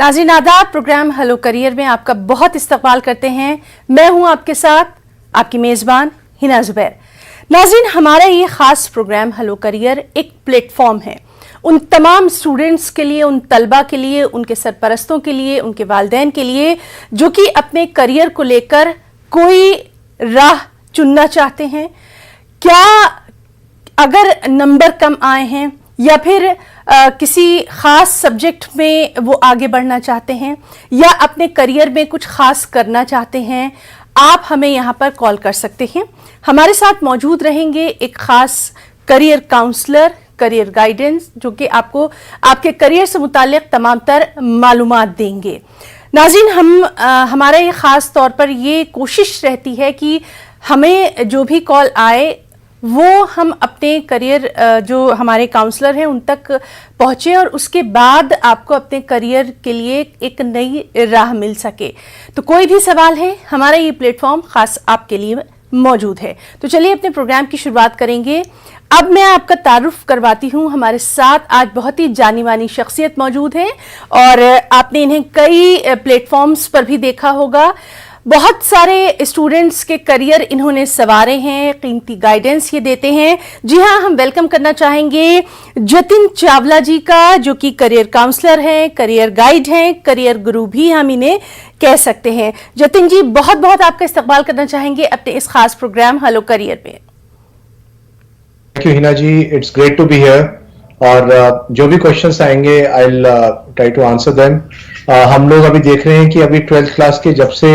नाज़रीन आदाब, programme hello career में आपका बहुत इस्तकबाल करते हैं। मैं हूं आपके साथ आपकी मेज़बान हिना ज़ुबैर। नाज़रीन, हमारा ये ख़ास प्रोग्राम हेलो करियर एक प्लेटफॉर्म है उन तमाम स्टूडेंट्स के लिए, उन तलबा के लिए, उनके सरपरस्तों के लिए, उनके वालिदैन के लिए जो कि अपने करियर को लेकर कोई राह चुनना चाहते हैं। क्या अगर नंबर कम आए हैं या फिर किसी ख़ास सब्जेक्ट में वो आगे बढ़ना चाहते हैं या अपने करियर में कुछ ख़ास करना चाहते हैं, आप हमें यहाँ पर कॉल कर सकते हैं। हमारे साथ मौजूद रहेंगे एक ख़ास करियर काउंसलर, करियर गाइडेंस, जो कि आपको आपके करियर से मुताल्लिक़ तमाम तर मालूमात देंगे। नाज़रीन, हमारा ये ख़ास तौर पर ये कोशिश रहती है कि हमें जो भी कॉल आए वो हम अपने करियर जो हमारे काउंसलर हैं उन तक पहुँचे और उसके बाद आपको अपने करियर के लिए एक नई राह मिल सके। तो कोई भी सवाल है, हमारा ये प्लेटफॉर्म ख़ास आपके लिए मौजूद है। तो चलिए अपने प्रोग्राम की शुरुआत करेंगे। अब मैं आपका तारुफ करवाती हूँ। हमारे साथ आज बहुत ही जानी मानी शख्सियत मौजूद है और आपने इन्हें कई प्लेटफॉर्म्स पर भी देखा होगा। बहुत सारे स्टूडेंट्स के करियर इन्होंने संवारे हैं, कीमती गाइडेंस ये देते हैं। जी हाँ, हम वेलकम करना चाहेंगे जतिन चावला जी का, जो कि करियर काउंसलर हैं, करियर गाइड हैं, करियर गुरु भी हम इन्हें कह सकते हैं। जतिन जी, बहुत बहुत आपका इस्तकबाल करना चाहेंगे अपने इस खास प्रोग्राम हेलो करियर में। Thank you Hina ji, it's great to be here. और जो भी क्वेश्चंस आएंगे I will try to answer them. हम लोग अभी देख रहे हैं कि अभी 12th क्लास के जब से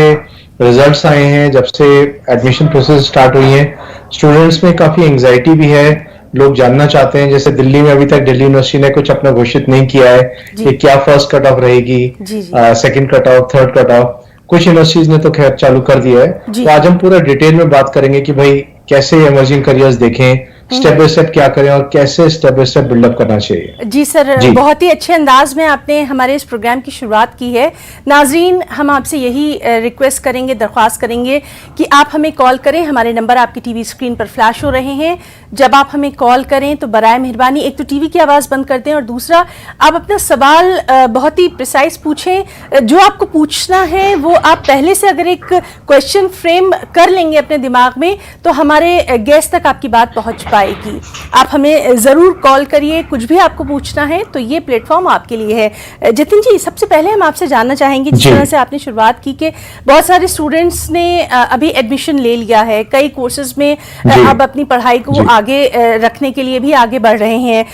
रिजल्ट्स आए हैं, जब से एडमिशन प्रोसेस स्टार्ट हुई है, स्टूडेंट्स में काफी एंजाइटी भी है। लोग जानना चाहते हैं, जैसे दिल्ली में अभी तक दिल्ली यूनिवर्सिटी ने कुछ अपना घोषित नहीं किया है कि क्या फर्स्ट कट ऑफ रहेगी, second cut off, third cut off. कुछ यूनिवर्सिटीज ने तो खैर चालू कर दिया है। तो आज हम पूरा डिटेल में बात करेंगे कि भाई कैसे इमर्जिंग करियर्स देखें, स्टेप बाय स्टेप क्या करें और कैसे स्टेप बाय स्टेप बिल्डअप करना चाहिए। जी सर, बहुत ही अच्छे अंदाज में आपने हमारे इस प्रोग्राम की शुरुआत की है। नाजरीन, हम आपसे यही रिक्वेस्ट करेंगे, दरख्वास्त करेंगे कि आप हमें कॉल करें। हमारे नंबर आपकी टीवी स्क्रीन पर फ्लैश हो रहे हैं। जब आप हमें कॉल करें तो बराए मेहरबानी एक तो टीवी की आवाज़ बंद कर दें और दूसरा आप अपना सवाल बहुत ही प्रिसाइज पूछें। जो आपको पूछना है वो आप पहले से अगर एक क्वेश्चन फ्रेम कर लेंगे अपने दिमाग में तो हमारे गेस्ट तक आपकी बात पहुंच पाएगी। आप हमें ज़रूर कॉल करिए, कुछ भी आपको पूछना है तो ये प्लेटफॉर्म आपके लिए है। जतिन जी, सबसे पहले हम आपसे जानना चाहेंगे, जिस तरह से आपने शुरुआत की कि बहुत सारे स्टूडेंट्स ने अभी एडमिशन ले लिया है, कई कोर्सेज में अब अपनी पढ़ाई को आगे रखने के लिए भी आगे बढ़ रहे हैं।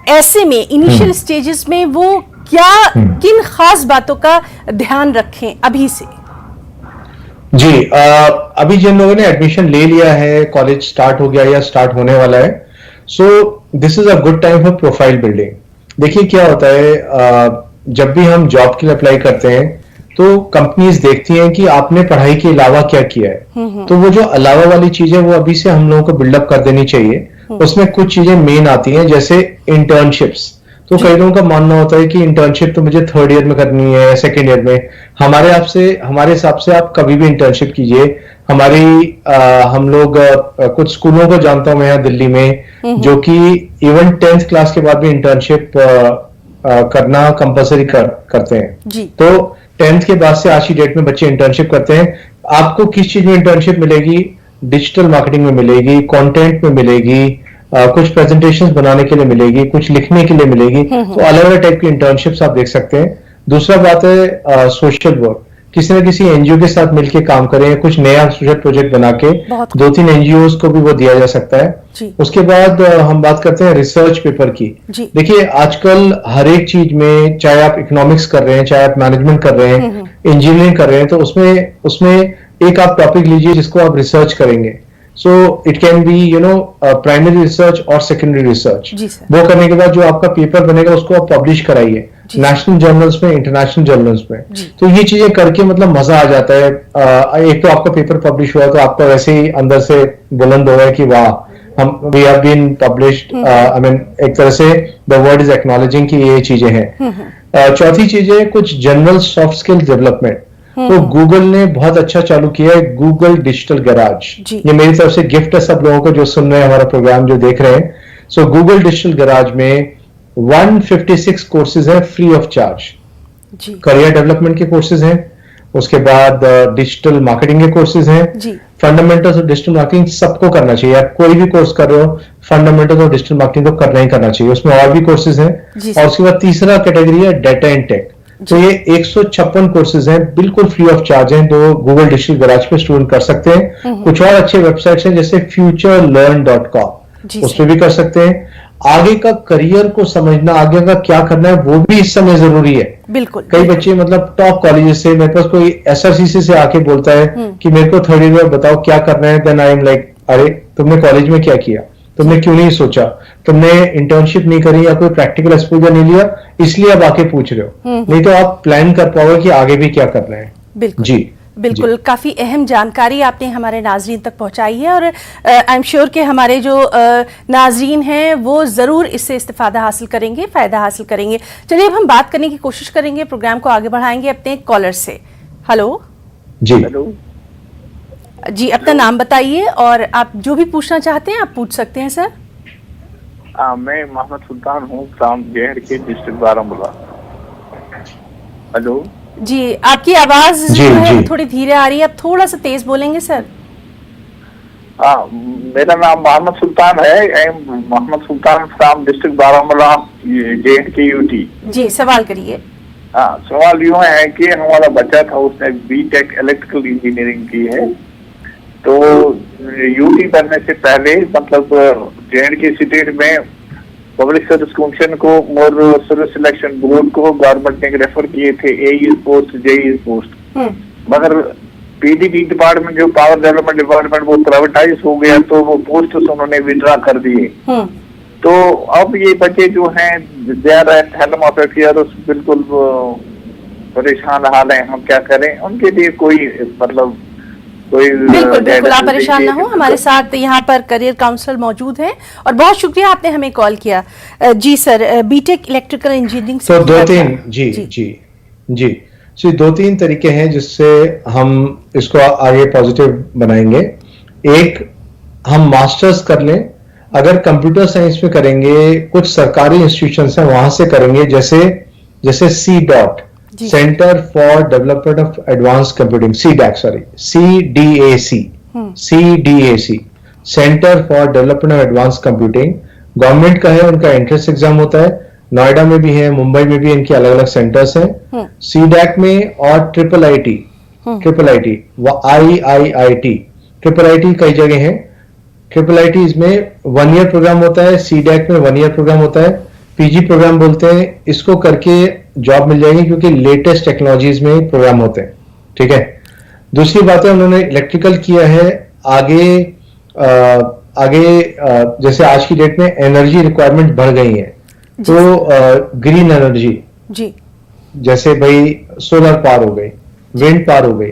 ऐसे में इनिशियल स्टेजेस में वो क्या किन खास बातों का ध्यान रखें अभी से? जी, अभी जिन लोगों ने एडमिशन ले लिया है, कॉलेज स्टार्ट हो गया या स्टार्ट होने वाला है, so this is a good time for profile building. देखिए क्या होता है, जब भी हम जॉब के लिए अप्लाई करते हैं तो कंपनीज देखती हैं कि आपने पढ़ाई के अलावा क्या किया है। तो वो जो अलावा वाली चीजें वो अभी से हम लोगों को बिल्डअप कर देनी चाहिए। उसमें कुछ चीजें मेन आती हैं, जैसे इंटर्नशिप्स। तो कई लोगों का मानना होता है कि इंटर्नशिप तो मुझे थर्ड ईयर में करनी है, सेकेंड ईयर में। हमारे हिसाब से आप कभी भी इंटर्नशिप कीजिए। हम लोग कुछ स्कूलों को जानता हूं मैं यहाँ दिल्ली में, जो कि इवन 10th क्लास के बाद भी इंटर्नशिप करना कंपलसरी करते हैं। तो 10th के बाद से आज की डेट में बच्चे इंटर्नशिप करते हैं। आपको किस चीज में इंटर्नशिप मिलेगी? डिजिटल मार्केटिंग में मिलेगी, कंटेंट में मिलेगी, कुछ प्रेजेंटेशंस बनाने के लिए मिलेगी, कुछ लिखने के लिए मिलेगी। तो अलग अलग टाइप की इंटर्नशिप्स आप देख सकते हैं। दूसरा बात है सोशल वर्क। किसी न किसी एनजीओ के साथ मिलकर काम करें, कुछ नया सोशल प्रोजेक्ट बना के 2-3 एनजीओ को भी वो दिया जा सकता है। उसके बाद हम बात करते हैं रिसर्च पेपर की। देखिए आजकल हर एक चीज में, चाहे आप इकोनॉमिक्स कर रहे हैं, चाहे आप मैनेजमेंट कर रहे हैं, इंजीनियरिंग कर रहे हैं, तो उसमें एक आप टॉपिक लीजिए जिसको आप रिसर्च करेंगे। So it can be primary research और सेकेंडरी रिसर्च। वो करने के बाद जो आपका पेपर बनेगा उसको आप पब्लिश कराइए नेशनल जर्नल्स में, इंटरनेशनल जर्नल्स में। तो ये चीजें करके मतलब मजा आ जाता है। एक तो आपका पेपर पब्लिश हुआ तो आपका वैसे ही अंदर से बुलंद हो गया कि वाह, we have been published. I mean एक तरह से द वर्ल्ड इज एक्नॉलेजिंग कि ये चीजें हैं। चौथी चीज है कुछ जनरल सॉफ्ट स्किल डेवलपमेंट। तो गूगल ने बहुत अच्छा चालू किया है, गूगल डिजिटल गैराज। ये मेरी तरफ से गिफ्ट है सब लोगों को जो सुन रहे हैं हमारा प्रोग्राम, जो देख रहे हैं। सो गूगल डिजिटल गैराज में 156 कोर्सेज है फ्री ऑफ चार्ज। जी करियर डेवलपमेंट के कोर्सेज हैं, उसके बाद डिजिटल मार्केटिंग के कोर्सेज हैं, जी फंडामेंटल्स ऑफ डिजिटल मार्केटिंग सबको करना चाहिए। आप कोई भी कोर्स कर रहे हो, फंडामेंटल्स ऑफ डिजिटल मार्केटिंग को करना ही करना चाहिए। उसमें और भी कोर्सेज हैं। जी और उसके बाद तीसरा कैटेगरी है डाटा एंड टेक। तो ये 156 कोर्सेज हैं, बिल्कुल फ्री ऑफ चार्ज हैं, जो गूगल डिजिटल गैराज पे स्टूडेंट कर सकते हैं। कुछ और अच्छे वेबसाइट्स हैं जैसे futurelearn.com, जी उस पर भी कर सकते हैं। आगे का करियर को समझना, आगे का क्या करना है, वो भी इस समय जरूरी है। बिल्कुल। कई बच्चे मतलब टॉप कॉलेजेस से मेरे पास कोई एसआरसीसी से आके बोलता है कि मेरे को थर्ड ईयर बताओ क्या करना है। देन आई एम लाइक, अरे तुमने कॉलेज में क्या किया, तुमने क्यों नहीं सोचा, तुमने इंटर्नशिप नहीं करी या कोई प्रैक्टिकल एक्सपोजर नहीं लिया, इसलिए अब आके पूछ रहे हो। नहीं तो आप प्लान कर पाओगे कि आगे भी क्या करना है। बिल्कुल जी बिल्कुल, काफ़ी अहम जानकारी आपने हमारे नाजरीन तक पहुंचाई है और आई एम श्योर कि हमारे जो नाजरीन हैं वो ज़रूर इससे इस्तिफादा हासिल करेंगे, फ़ायदा हासिल करेंगे। चलिए अब हम बात करने की कोशिश करेंगे, प्रोग्राम को आगे बढ़ाएंगे अपने कॉलर से। हेलो जी हेलो जी, अपना नाम बताइए और आप जो भी पूछना चाहते हैं आप पूछ सकते हैं सर। मैं मोहम्मद सुल्तान हूँ, फ्रॉम जेहर के डिस्ट्रिक्ट बारामूला। हेलो जी, आपकी आवाज़ जी, जो है जी। वो थोड़ी धीरे आ रही है, आप थोड़ा सा तेज़ बोलेंगे सर। मेरा नाम मोहम्मद सुल्तान है। I am Mohammad Sultan from district Baramulla, जेहर के यूटी। जी, सवाल करिए। सवाल यूँ है कि हमारा बच्चा था, उसने बीटेक इलेक्ट्रिकल इंजीनियरिंग की है। तो यूटी करने से पहले मतलब जेएंड के स्टेट में पब्लिक सर्विस कमीशन को और सर्विस सिलेक्शन बोर्ड को गवर्नमेंट ने रेफर किए थे एई पोस्ट, जेई पोस्ट। मगर पीडीपी डिपार्टमेंट, जो पावर डेवलपमेंट डिपार्टमेंट, वो प्राइवेटाइज हो गया, तो वो पोस्ट उन्होंने विड्रा कर दिए। तो अब ये बच्चे जो हैं they are at helm of affairs, बिल्कुल परेशान हाल है। हम क्या करें उनके लिए? कोई मतलब कोई बिल्कुल बिल्कुल, आप परेशान ना हो, हमारे साथ यहाँ पर करियर काउंसलर मौजूद हैं और बहुत शुक्रिया आपने हमें कॉल किया। जी सर, बीटेक इलेक्ट्रिकल इंजीनियरिंग तो दो तीन जी जी जी जी दो तीन तरीके हैं जिससे हम इसको आगे पॉजिटिव बनाएंगे। एक, हम मास्टर्स कर लें। अगर कंप्यूटर साइंस में करेंगे, कुछ सरकारी इंस्टीट्यूशंस हैं वहां से करेंगे, जैसे C dot, centre for development of advance computing, CDAC, centre for development of advance computing, government का है, उनका एंट्रेंस एग्जाम होता है। नोएडा में भी है, मुंबई में भी इनके अलग अलग सेंटर्स हैं। CDAC में और ट्रिपल आईटी, IIIT कई जगह हैं। ट्रिपल आईटी इसमें 1 ईयर प्रोग्राम होता है, CDAC में 1 ईयर प्रोग्राम होता है, पीजी प्रोग्राम बोलते हैं। इसको करके जॉब मिल जाएगी क्योंकि लेटेस्ट टेक्नोलॉजीज में प्रोग्राम होते हैं। ठीक है। दूसरी बात है, उन्होंने इलेक्ट्रिकल किया है। आगे जैसे आज की डेट में एनर्जी रिक्वायरमेंट बढ़ गई है, तो ग्रीन एनर्जी जी, जैसे भाई सोलर पावर हो गई, विंड पावर हो गई,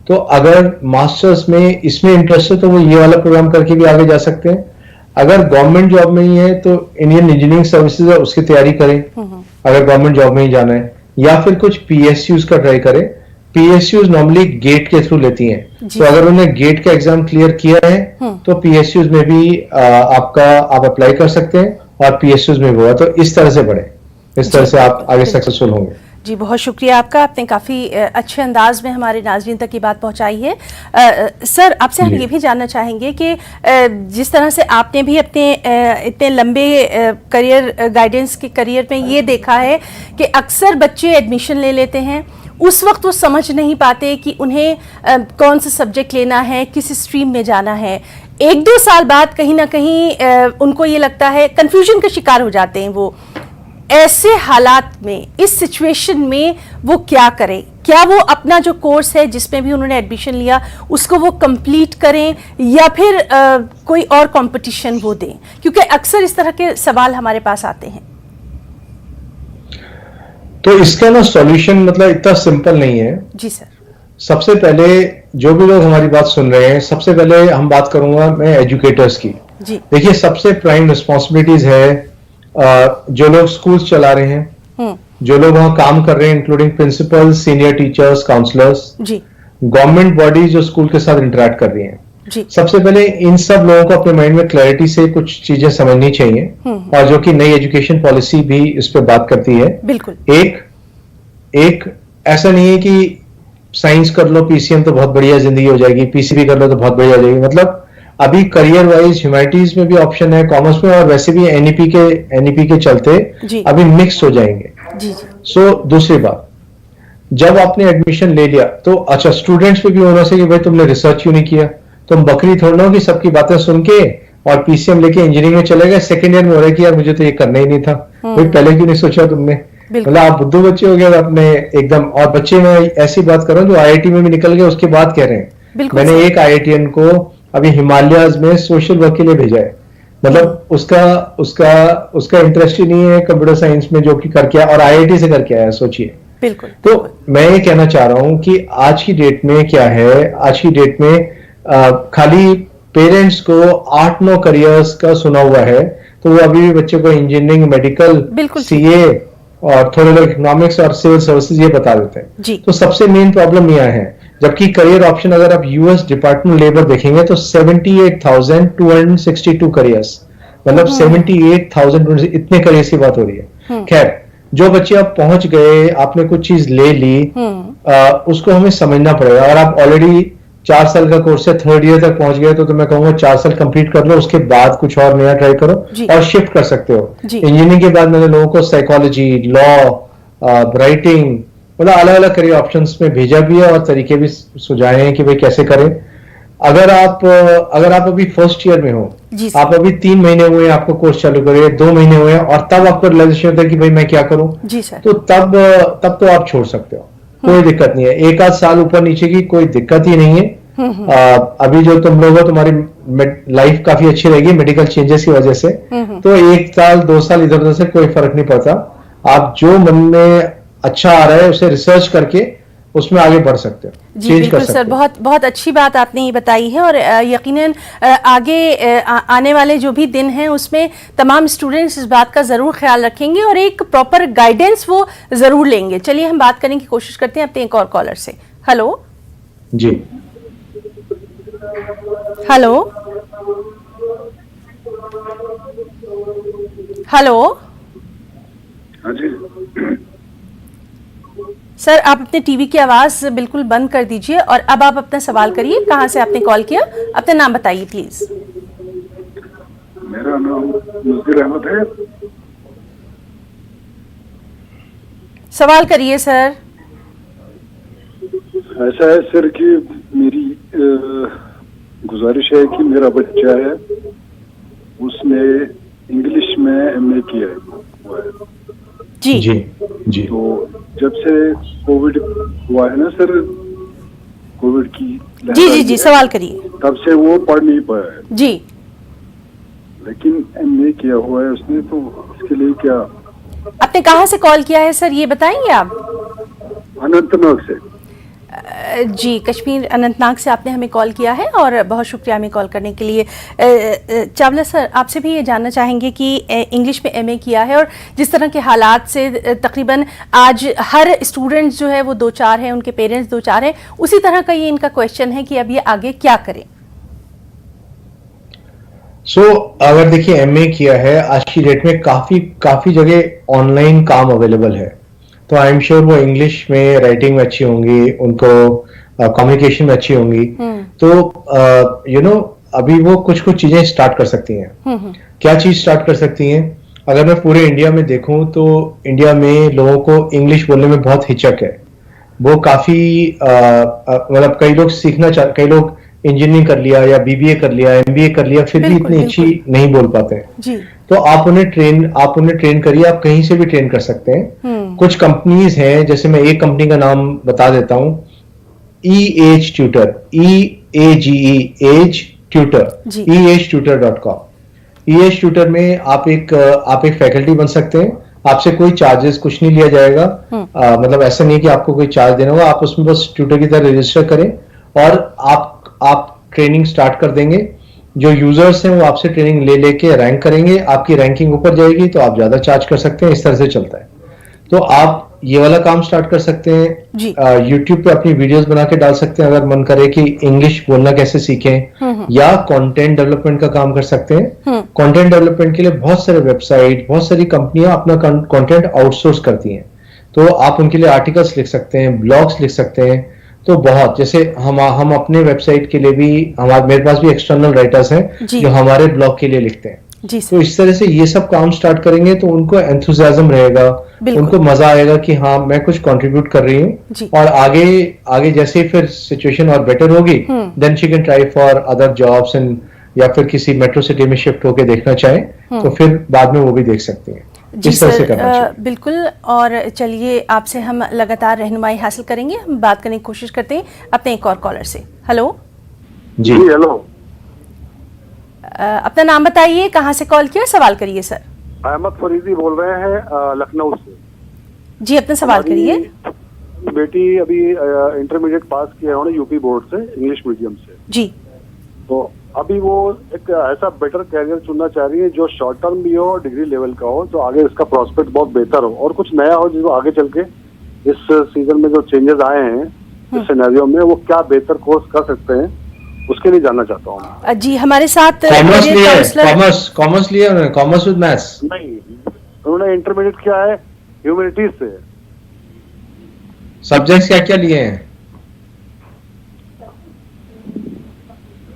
तो अगर मास्टर्स में इसमें इंटरेस्ट है तो वो ये वाला प्रोग्राम करके भी आगे जा सकते हैं। अगर गवर्नमेंट जॉब में ही है तो इंडियन इंजीनियरिंग सर्विसेज है, उसकी तैयारी करें अगर गवर्नमेंट जॉब में ही जाना है, या फिर कुछ PSUs का ट्राई करें। PSUs नॉर्मली गेट के थ्रू लेती हैं, तो अगर उन्होंने गेट का एग्जाम क्लियर किया है तो PSUs में भी आप अप्लाई कर सकते हैं और PSUs में भी होगा। तो इस तरह से बढ़े, इस तरह से आप आगे सक्सेसफुल होंगे। जी, बहुत शुक्रिया आपका, आपने काफ़ी अच्छे अंदाज में हमारे नाज़रीन तक ये बात पहुंचाई है। सर, आपसे हम ये भी जानना चाहेंगे कि जिस तरह से आपने भी अपने इतने लंबे करियर गाइडेंस के करियर में ये देखा है कि अक्सर बच्चे एडमिशन ले लेते हैं, उस वक्त वो समझ नहीं पाते कि उन्हें कौन सा सब्जेक्ट लेना है, किस स्ट्रीम में जाना है। 1-2 साल बाद कहीं ना कहीं उनको ये लगता है, कन्फ्यूजन का शिकार हो जाते हैं वो। ऐसे हालात में, इस सिचुएशन में वो क्या करें? क्या वो अपना जो कोर्स है जिसमें भी उन्होंने एडमिशन लिया उसको वो कंप्लीट करें, या फिर कोई और कंपटीशन वो दें? क्योंकि अक्सर इस तरह के सवाल हमारे पास आते हैं। तो इसका ना सॉल्यूशन मतलब इतना सिंपल नहीं है। जी सर। सबसे पहले जो भी लोग हमारी बात सुन रहे हैं, सबसे पहले हम बात करूंगा मैं एजुकेटर्स की। जी। देखिए, सबसे प्राइम रिस्पॉन्सिबिलिटीज है जो लोग स्कूल्स चला रहे हैं, जो लोग वहां काम कर रहे हैं, including principal, senior teachers, counsellors, जी, गवर्नमेंट बॉडीज जो स्कूल के साथ इंटरेक्ट कर रही हैं। जी। सबसे पहले इन सब लोगों को अपने माइंड में क्लैरिटी से कुछ चीजें समझनी चाहिए, और जो कि नई एजुकेशन पॉलिसी भी इस पे बात करती है। बिल्कुल। एक ऐसा नहीं है कि साइंस कर लो पीसीएम तो बहुत बढ़िया जिंदगी हो जाएगी, पीसीबी कर लो तो बहुत बढ़िया हो जाएगी। मतलब अभी करियर वाइज ह्यूमैनिटीज में भी ऑप्शन है, कॉमर्स में, और वैसे भी एनईपी के चलते अभी मिक्स हो जाएंगे। जी। सो दूसरी बात, जब आपने एडमिशन ले लिया तो अच्छा स्टूडेंट्स पे भी होना चाहिए कि भाई तुमने रिसर्च क्यों नहीं किया। तुम बकरी थोड़ा ना हो कि सबकी बातें सुन के और पीसीएम लेके इंजीनियरिंग में चले गए, सेकेंड ईयर में हो रहा है कि यार मुझे तो ये करना ही नहीं था। भाई पहले क्यों नहीं सोचा तुमने? मतलब आप बुद्धू बच्चे हो गए अपने एकदम। और बच्चे में ऐसी बात कर रहा हूँ जो आईआईटी में भी निकल गए उसके बाद कह रहे हैं। मैंने एक आईआईटीएन को अभी हिमालयाज में सोशल वर्क के लिए भेजा है। मतलब उसका इंटरेस्ट ही नहीं है कंप्यूटर साइंस में जो कि करके आया, और आईआईटी से करके आया, सोचिए। बिल्कुल। तो मैं ये कहना चाह रहा हूं कि आज की डेट में क्या है, आज की डेट में खाली पेरेंट्स को 8-9 करियर्स का सुना हुआ है, तो वो अभी भी बच्चे को इंजीनियरिंग, मेडिकल, सीए और थोड़े लोग इकोनॉमिक्स और सिविल सर्विसेज ये बता देते हैं। तो सबसे मेन प्रॉब्लम यह है, जबकि करियर ऑप्शन अगर आप यूएस डिपार्टमेंट लेबर देखेंगे तो 78,262 करियर्स, मतलब 78,000 इतने करियर्स की बात हो रही है। खैर, जो बच्चे आप पहुंच गए, आपने कुछ चीज ले ली, उसको हमें समझना पड़ेगा। और आप ऑलरेडी 4 साल का कोर्स है, 3rd ईयर तक पहुंच गए, तो मैं कहूंगा 4 साल कंप्लीट कर लो, उसके बाद कुछ और नया ट्राई करो और शिफ्ट कर सकते हो। इंजीनियरिंग के बाद मैंने लोगों को साइकोलॉजी, लॉ, राइटिंग, मतलब अलग अलग करियर ऑप्शंस में भेजा भी है और तरीके भी सुझाए हैं कि भाई कैसे करें। अगर आप अभी फर्स्ट ईयर में हो, आप अभी 3 महीने हुए हैं आपको कोर्स चालू करे, 2 महीने हुए हैं, और तब आपको रियलाइजेशन होता है कि भाई मैं क्या करूं, तो तब तो आप छोड़ सकते हो, कोई दिक्कत नहीं है। 1-8 साल ऊपर नीचे की कोई दिक्कत ही नहीं है। अभी जो तुम लोग हो, तुम्हारी लाइफ काफी अच्छी रहेगी मेडिकल चेंजेस की वजह से, तो 1 साल 2 साल इधर उधर से कोई फर्क नहीं पड़ता। आप जो मन में अच्छा आ रहा है उसे रिसर्च करके उसमें आगे बढ़ सकते हो, जी बिल्कुल सर, बहुत बहुत अच्छी बात आपने ये बताई है। और यकीनन आगे आने वाले जो भी दिन हैं उसमें तमाम स्टूडेंट्स इस बात का ज़रूर ख्याल रखेंगे और एक प्रॉपर गाइडेंस वो ज़रूर लेंगे। चलिए हम बात करने की कोशिश करते हैं अपने एक और कॉलर से। हेलो जी। हेलो हेलो हाँ जी सर, आप अपने टीवी की आवाज बिल्कुल बंद कर दीजिए और अब आप अपना सवाल करिए। कहां से आपने कॉल किया, अपना नाम बताइए प्लीज। मेरा नाम नज़ीर अहमद है। सवाल करिए सर। ऐसा है सर कि मेरी गुजारिश है कि मेरा बच्चा है, उसने इंग्लिश में एमए किया हुआ है। जी जी जी। तो जब से कोविड हुआ है ना सर, कोविड की जी जी जी सवाल करिए। तब से वो पढ़ नहीं पाया है जी, लेकिन एमए किया हुआ है उसने, तो इसके लिए क्या? आपने कहाँ से कॉल किया है सर, ये बताएंगे आप? अनंतनाग से। जी, कश्मीर अनंतनाग से आपने हमें कॉल किया है और बहुत शुक्रिया हमें कॉल करने के लिए। चावला सर, आपसे भी ये जानना चाहेंगे कि इंग्लिश में एमए किया है और जिस तरह के हालात से तकरीबन आज हर स्टूडेंट जो है वो 2-4 है, उनके पेरेंट्स 2-4 हैं, उसी तरह का ये इनका क्वेश्चन है कि अब ये आगे क्या करें। अगर देखिए एमए किया है, आज की डेट में काफी जगह ऑनलाइन काम अवेलेबल है, तो आई एम श्योर वो इंग्लिश में राइटिंग में अच्छी होंगी, उनको कम्युनिकेशन में अच्छी होंगी, तो अभी वो कुछ चीजें स्टार्ट कर सकती हैं। क्या चीज स्टार्ट कर सकती हैं? अगर मैं पूरे इंडिया में देखूं तो इंडिया में लोगों को इंग्लिश बोलने में बहुत हिचक है। वो काफी मतलब कई लोग कई लोग इंजीनियरिंग कर लिया या बीबीए कर लिया, एमबीए कर लिया, फिर भी इतनी अच्छी नहीं बोल पाते हैं। तो आप उन्हें ट्रेन करिए, आप कहीं से भी ट्रेन कर सकते हैं। कुछ कंपनीज हैं, जैसे मैं एक कंपनी का नाम बता देता हूं, EAGE tutor, EAGE edge tutor, EAGEtutor.com। EAGE tutor में आप एक फैकल्टी बन सकते हैं। आपसे कोई चार्जेस कुछ नहीं लिया जाएगा, मतलब ऐसा नहीं कि आपको कोई चार्ज देना होगा। आप उसमें बस ट्यूटर की तरह रजिस्टर करें और आप ट्रेनिंग स्टार्ट कर देंगे। जो यूजर्स हैं वो आपसे ट्रेनिंग ले लेके रैंक करेंगे, आपकी रैंकिंग ऊपर जाएगी तो आप ज्यादा चार्ज कर सकते हैं। इस तरह से चलता है। तो आप ये वाला काम स्टार्ट कर सकते हैं। यूट्यूब पे अपनी वीडियोस बना के डाल सकते हैं अगर मन करे कि इंग्लिश बोलना कैसे सीखें, या कंटेंट डेवलपमेंट का काम कर सकते हैं। कंटेंट डेवलपमेंट के लिए बहुत सारे वेबसाइट, बहुत सारी कंपनियां अपना कंटेंट आउटसोर्स करती हैं। तो आप उनके लिए आर्टिकल्स लिख सकते हैं, ब्लॉग्स लिख सकते हैं। तो बहुत, जैसे हम अपने वेबसाइट के लिए भी मेरे पास भी एक्सटर्नल राइटर्स हैं जी। जो हमारे ब्लॉग के लिए लिखते हैं। जी तो सर, इस तरह से ये सब काम स्टार्ट करेंगे तो उनको एंथुसियाज्म रहेगा, बिल्कुल। उनको मजा आएगा कि हाँ मैं कुछ कंट्रीब्यूट कर रही जी। हूँ। और आगे आगे जैसे फिर सिचुएशन और बेटर होगी, then she can try for other jobs and, या फिर किसी मेट्रो सिटी में शिफ्ट होके देखना चाहे तो फिर बाद में वो भी देख सकती हैं। जी इस तरह से सर, करना चाहिए। बिल्कुल। और चलिए, आपसे हम लगातार रहनुमाई हासिल करेंगे। हम बात करने की कोशिश करते हैं अपने एक और कॉलर से। हेलो जी हेलो, अपना नाम बताइए, कहाँ से कॉल किया, सवाल करिए सर। अहमद फरीदी बोल रहे हैं लखनऊ से। जी, अपना सवाल करिए। हमारी बेटी अभी इंटरमीडिएट पास किया है उन्होंने यूपी बोर्ड से, इंग्लिश मीडियम से। जी तो अभी वो एक ऐसा बेटर कैरियर चुनना चाह रही है जो शॉर्ट टर्म भी हो और डिग्री लेवल का हो, तो आगे इसका प्रोस्पेक्ट बहुत बेहतर हो और कुछ नया हो, जिसको आगे चल के इस सीजन में जो चेंजेस आए हैं इस सिनेरियो में वो क्या बेहतर कोर्स कर सकते हैं, उसके लिए जानना चाहता हूँ। जी, हमारे साथ कॉमर्स career लिया है, counselor- कॉमर्स लिया उन्होंने, कॉमर्स विद मैथ्स। नहीं, उन्होंने इंटरमीडिएट किया है ह्यूमैनिटीज से। सब्जेक्ट्स क्या क्या लिए हैं?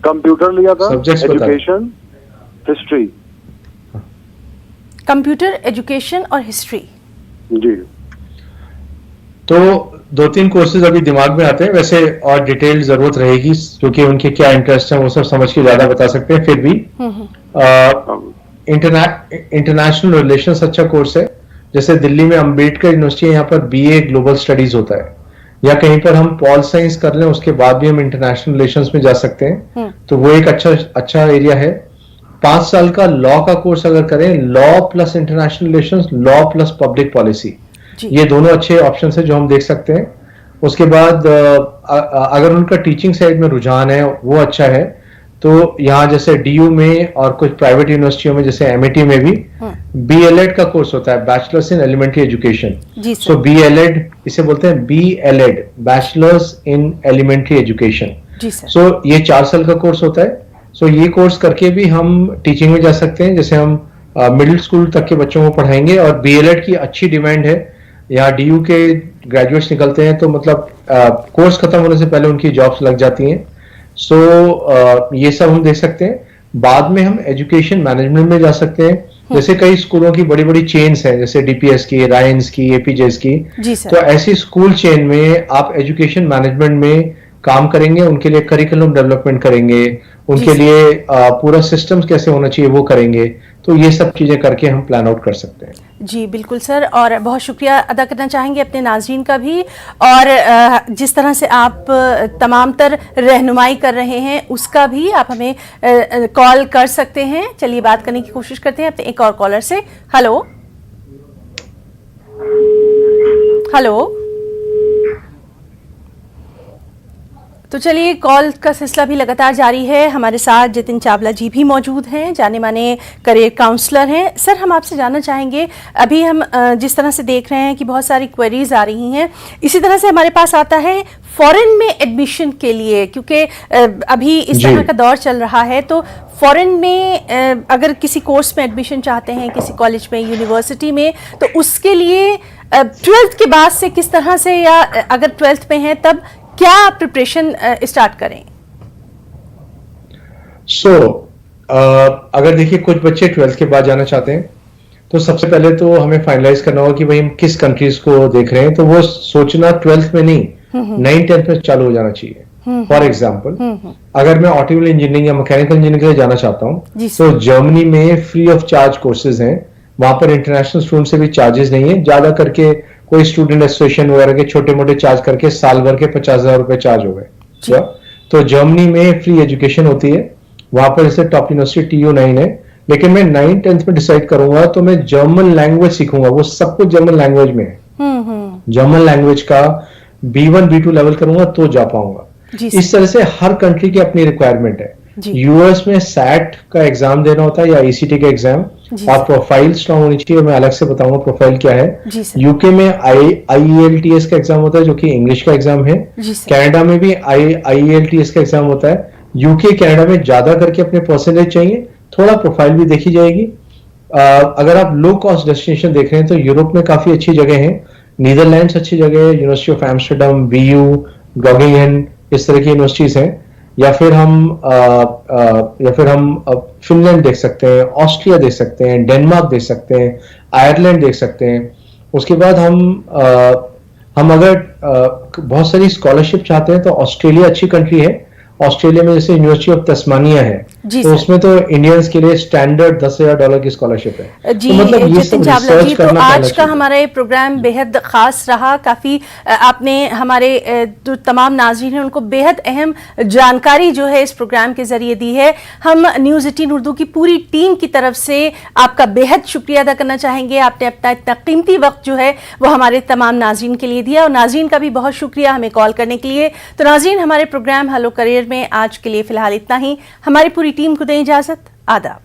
कंप्यूटर लिया था, Subjects बता। Education, history. कंप्यूटर, एजुकेशन और हिस्ट्री। जी, तो 2-3 कोर्सेज अभी दिमाग में आते हैं, वैसे और डिटेल जरूरत रहेगी क्योंकि उनके क्या इंटरेस्ट है वो सब समझ के ज्यादा बता सकते हैं। फिर भी इंटरनेशनल रिलेशंस अच्छा कोर्स है। जैसे दिल्ली में अंबेडकर यूनिवर्सिटी है, यहाँ पर बीए ग्लोबल स्टडीज होता है, या कहीं पर हम पॉल साइंस कर लें उसके बाद भी हम इंटरनेशनल रिलेशंस में जा सकते हैं। तो वो एक अच्छा एरिया है। 5 साल का लॉ का कोर्स अगर करें, law plus international relations, law plus public policy, ये दोनों अच्छे ऑप्शन है जो हम देख सकते हैं। उसके बाद अगर उनका टीचिंग साइड में रुझान है वो अच्छा है, तो यहाँ जैसे डीयू में और कुछ प्राइवेट यूनिवर्सिटियों में जैसे एमआईटी में भी बीएलएड का कोर्स होता है, बैचलर्स इन एलिमेंट्री एजुकेशन। जी सो बीएलएड इसे बोलते हैं, BElEd bachelors in elementary education. जी सर। सो ये 4 साल का कोर्स होता है। सो ये कोर्स करके भी हम टीचिंग में जा सकते हैं, जैसे हम मिडिल स्कूल तक के बच्चों को पढ़ाएंगे। और बीएलएड की अच्छी डिमांड है, यहाँ डीयू के ग्रेजुएट्स निकलते हैं तो मतलब कोर्स खत्म होने से पहले उनकी जॉब्स लग जाती हैं। सो ये सब हम देख सकते हैं। बाद में हम एजुकेशन मैनेजमेंट में जा सकते हैं, जैसे कई स्कूलों की बड़ी बड़ी चेन्स हैं, जैसे डीपीएस की, रायंस की, एपीजेस की। जी सर। तो ऐसी स्कूल चेन में आप एजुकेशन मैनेजमेंट में काम करेंगे, उनके लिए करिकुलम डेवलपमेंट करेंगे, उनके लिए पूरा सिस्टम्स कैसे होना चाहिए वो करेंगे। तो ये सब चीजें करके हम प्लान आउट कर सकते हैं। जी बिल्कुल सर, और बहुत शुक्रिया अदा करना चाहेंगे अपने नाज़रीन का भी। और जिस तरह से आप तमाम तर रहनुमाई कर रहे हैं उसका भी आप हमें कॉल कर सकते हैं। चलिए बात करने की कोशिश करते हैं अपने एक और कॉलर से। Hello hello. तो चलिए, कॉल का सिलसिला भी लगातार जारी है। हमारे साथ जितिन चावला जी भी मौजूद हैं, जाने माने करियर काउंसलर हैं। सर, हम आपसे जानना चाहेंगे, अभी हम जिस तरह से देख रहे हैं कि बहुत सारी क्वेरीज आ रही हैं, इसी तरह से हमारे पास आता है फॉरेन में एडमिशन के लिए, क्योंकि अभी इस तरह का दौर चल रहा है। तो फॉरेन में अगर किसी कोर्स में एडमिशन चाहते हैं, किसी कॉलेज में, यूनिवर्सिटी में, तो उसके लिए 12th के बाद से किस तरह से, या अगर 12th में है तब क्या प्रिपरेशन स्टार्ट करें? अगर देखिए कुछ बच्चे 12th के बाद जाना चाहते हैं तो सबसे पहले तो हमें फाइनलाइज करना होगा कि भाई हम किस कंट्रीज को देख रहे हैं। तो वो सोचना 12th में नहीं, 9th-10th में चालू हो जाना चाहिए। फॉर एग्जाम्पल, अगर मैं ऑटोमोबाइल इंजीनियरिंग या मैकेनिकल इंजीनियरिंग के लिए जाना चाहता हूँ तो जर्मनी में फ्री ऑफ चार्ज कोर्सेज हैं। वहां पर इंटरनेशनल स्टूडेंट से भी चार्जेस नहीं है, ज्यादा करके कोई स्टूडेंट एसोसिएशन वगैरह के छोटे मोटे चार्ज करके साल भर के 50,000 रुपए चार्ज हो गए। तो जर्मनी में फ्री एजुकेशन होती है, वहां पर जैसे टॉप यूनिवर्सिटी TU9 है। लेकिन मैं 9th-10th में डिसाइड करूंगा तो मैं जर्मन लैंग्वेज सीखूंगा, वो सब कुछ जर्मन लैंग्वेज में है। जर्मन लैंग्वेज का B1 B2 लेवल करूंगा तो जा पाऊंगा। इस तरह से हर कंट्री की अपनी रिक्वायरमेंट है। यूएस में सैट का एग्जाम देना होता है या ECT का एग्जाम, और प्रोफाइल स्ट्रांग होनी चाहिए। मैं अलग से बताऊंगा प्रोफाइल क्या है। यूके में IELTS का एग्जाम होता है जो कि इंग्लिश का एग्जाम है। कनाडा में भी IELTS का एग्जाम होता है। यूके कनाडा में ज्यादा करके अपने परसेंटेज चाहिए, थोड़ा प्रोफाइल भी देखी जाएगी। अगर आप लो कॉस्ट डेस्टिनेशन देख रहे हैं तो यूरोप में काफी अच्छी जगह है। नीदरलैंड्स अच्छी जगह है, यूनिवर्सिटी ऑफ एम्स्टर्डम, वीयू, गॉगिंगन, इस तरह की यूनिवर्सिटीज हैं। या फिर हम फिनलैंड देख सकते हैं, ऑस्ट्रिया देख सकते हैं, डेनमार्क देख सकते हैं, आयरलैंड देख सकते हैं। उसके बाद हम अगर बहुत सारी स्कॉलरशिप चाहते हैं तो ऑस्ट्रेलिया अच्छी कंट्री है। ऑस्ट्रेलिया में जैसे यूनिवर्सिटी ऑफ तस्मानिया है, तो उसमें तो इंडियंस के लिए स्टैंडर्ड $10,000 की स्कॉलरशिप है। जी तो मतलब ये जितिन सब चावला रिसर्च जी, तो करना आज पड़ना का चाहिए। हमारा ये प्रोग्राम बेहद ख़ास रहा। काफ़ी आपने हमारे जो तमाम नाज़रीन हैं उनको बेहद अहम जानकारी जो है इस प्रोग्राम के ज़रिए दी है। हम न्यूज़ 18 उर्दू की पूरी टीम की तरफ से आपका बेहद शुक्रिया अदा करना चाहेंगे। आपने अपना इतना कीमती वक्त जो है वो हमारे तमाम नाज़रीन के लिए दिया, और नाज़रीन का भी बहुत शुक्रिया हमें कॉल करने के लिए। तो नाज़रीन, हमारे प्रोग्राम हेलो करियर में आज के लिए फ़िलहाल इतना ही। हमारी पूरी टीम को दें इजाज़त। आदाब।